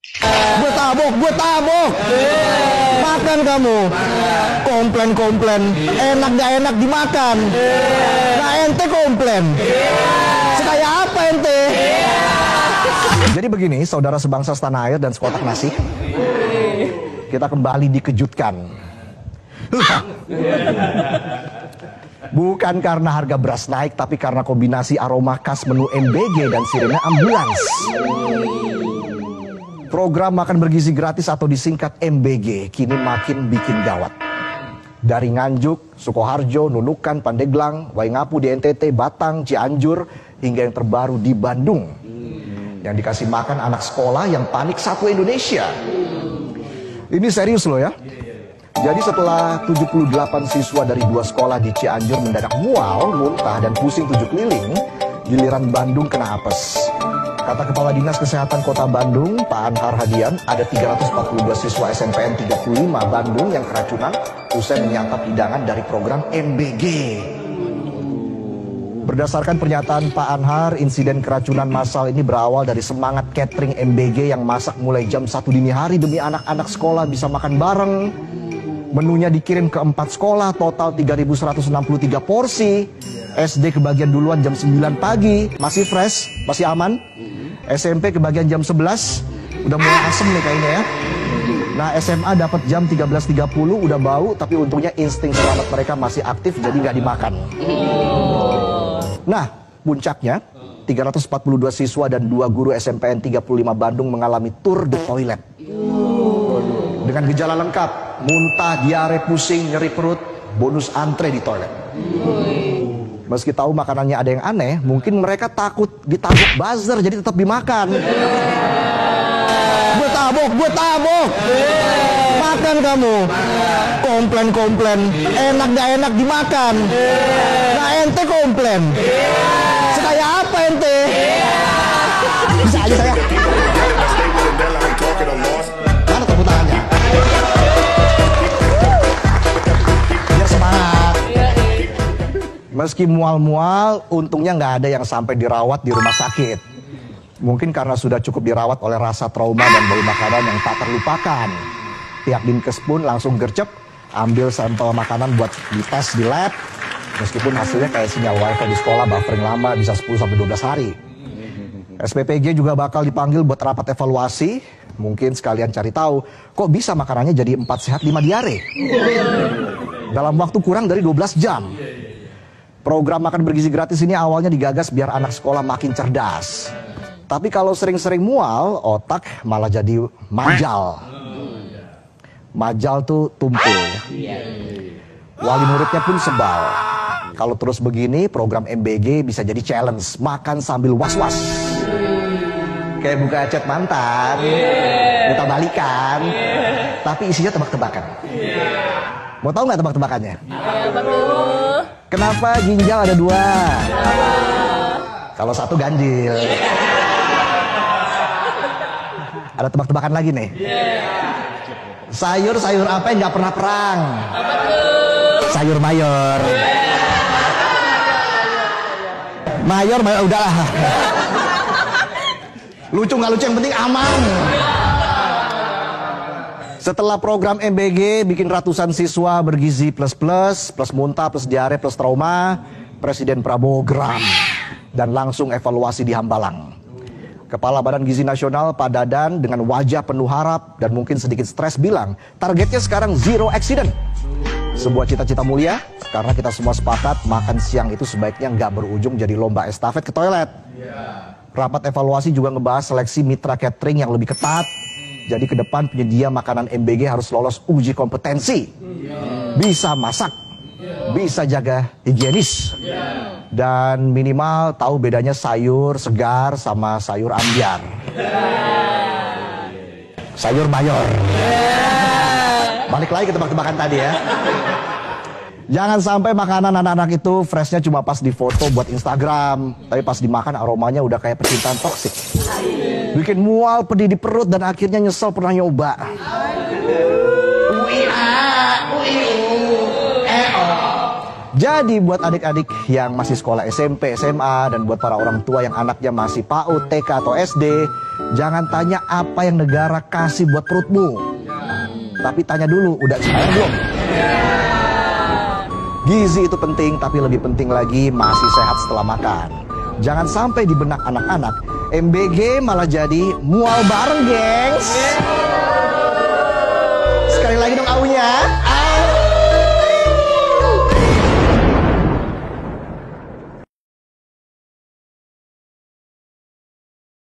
Gue tabok. Makan kamu. Komplain. Enak gak enak dimakan. Nah ente komplain. Sekaya apa ente? Jadi begini, saudara sebangsa setanah air dan sekotak nasi. Kita kembali dikejutkan. Bukan karena harga beras naik, tapi karena kombinasi aroma khas menu MBG dan sirene ambulans. Program makan bergizi gratis atau disingkat MBG kini makin bikin gawat. Dari Nganjuk, Sukoharjo, Nunukan, Pandeglang, Waingapu di NTT, Batang, Cianjur, hingga yang terbaru di Bandung. Yang dikasih makan anak sekolah yang panik satu Indonesia. Ini serius loh ya. Jadi setelah 78 siswa dari 2 sekolah di Cianjur mendadak mual, muntah, dan pusing 7 keliling, giliran Bandung kena apes. Kata Kepala Dinas Kesehatan Kota Bandung, Pak Anhar Hadian, ada 342 siswa SMPN 35 Bandung yang keracunan usai menyantap hidangan dari program MBG. Berdasarkan pernyataan Pak Anhar, insiden keracunan massal ini berawal dari semangat catering MBG yang masak mulai jam 1 dini hari demi anak-anak sekolah bisa makan bareng. Menunya dikirim ke 4 sekolah, total 3.163 porsi. SD kebagian duluan jam 9 pagi, masih fresh, masih aman. SMP kebagian jam 11, udah mulai asem nih kayaknya ya. Nah SMA dapat jam 13.30, udah bau, tapi untungnya insting selamat mereka masih aktif, jadi nggak dimakan. Nah puncaknya, 342 siswa dan 2 guru SMPN 35 Bandung mengalami tour de toilet. Dengan gejala lengkap, muntah, diare, pusing, nyeri perut, bonus antre di toilet. Meski tahu makanannya ada yang aneh, mungkin mereka takut ditabok buzzer, jadi tetap dimakan. Gue tabok. Makan kamu. Komplain. Enak gak enak dimakan. Nah ente komplain. Sekaya apa ente? Bisa aja saya. Mana tepuk tangannya? Biar semangat. Meski mual-mual, untungnya nggak ada yang sampai dirawat di rumah sakit. Mungkin karena sudah cukup dirawat oleh rasa trauma dan bau makanan yang tak terlupakan. Pihak Dinkes pun langsung gercep, ambil sampel makanan buat dites di lab. Meskipun hasilnya kayak sinyal wifi di sekolah buffering lama bisa 10-12 hari. SPPG juga bakal dipanggil buat rapat evaluasi. Mungkin sekalian cari tahu, kok bisa makanannya jadi 4 sehat 5 diare? Dalam waktu kurang dari 12 jam. Program makan bergizi gratis ini awalnya digagas biar anak sekolah makin cerdas. Tapi kalau sering-sering mual, otak malah jadi majal. Majal tuh tumpul. Wali muridnya pun sebal. Kalau terus begini, program MBG bisa jadi challenge. Makan sambil was-was. Kayak buka chat mantan, minta balikan, tapi isinya tebak-tebakan. Mau tahu nggak tebak-tebakannya? Kenapa ginjal ada 2? Kalau 1 ganjil. Ada tebak-tebakan lagi nih. Sayur apa yang nggak pernah perang? Sayur mayor. Mayor udahlah. Lucu nggak lucu, yang penting aman. Setelah program MBG bikin ratusan siswa bergizi plus muntah, plus diare, plus trauma, Presiden Prabowo geram dan langsung evaluasi di Hambalang. Kepala Badan Gizi Nasional Pak Dadan dengan wajah penuh harap dan mungkin sedikit stres bilang, targetnya sekarang 0 accident. Sebuah cita-cita mulia karena kita semua sepakat makan siang itu sebaiknya nggak berujung jadi lomba estafet ke toilet. Rapat evaluasi juga ngebahas seleksi mitra catering yang lebih ketat. Jadi ke depan penyedia makanan MBG harus lolos uji kompetensi. Bisa masak, bisa jaga higienis. Dan minimal tahu bedanya sayur segar sama sayur ambiar. Sayur mayor. Balik lagi ke tebak-tebakan tadi ya. Jangan sampai makanan anak-anak itu freshnya cuma pas di foto buat Instagram, tapi pas dimakan aromanya udah kayak percintaan toksik. Bikin mual, pedih di perut, dan akhirnya nyesel pernah nyoba. Jadi buat adik-adik yang masih sekolah SMP, SMA, dan buat para orang tua yang anaknya masih PAUD, TK, atau SD, jangan tanya apa yang negara kasih buat perutmu. Tapi tanya dulu, udah expired belum? Gizi itu penting, tapi lebih penting lagi masih sehat setelah makan. Jangan sampai di benak anak-anak, MBG malah jadi mual bareng, gengs. Sekali lagi dong aunya.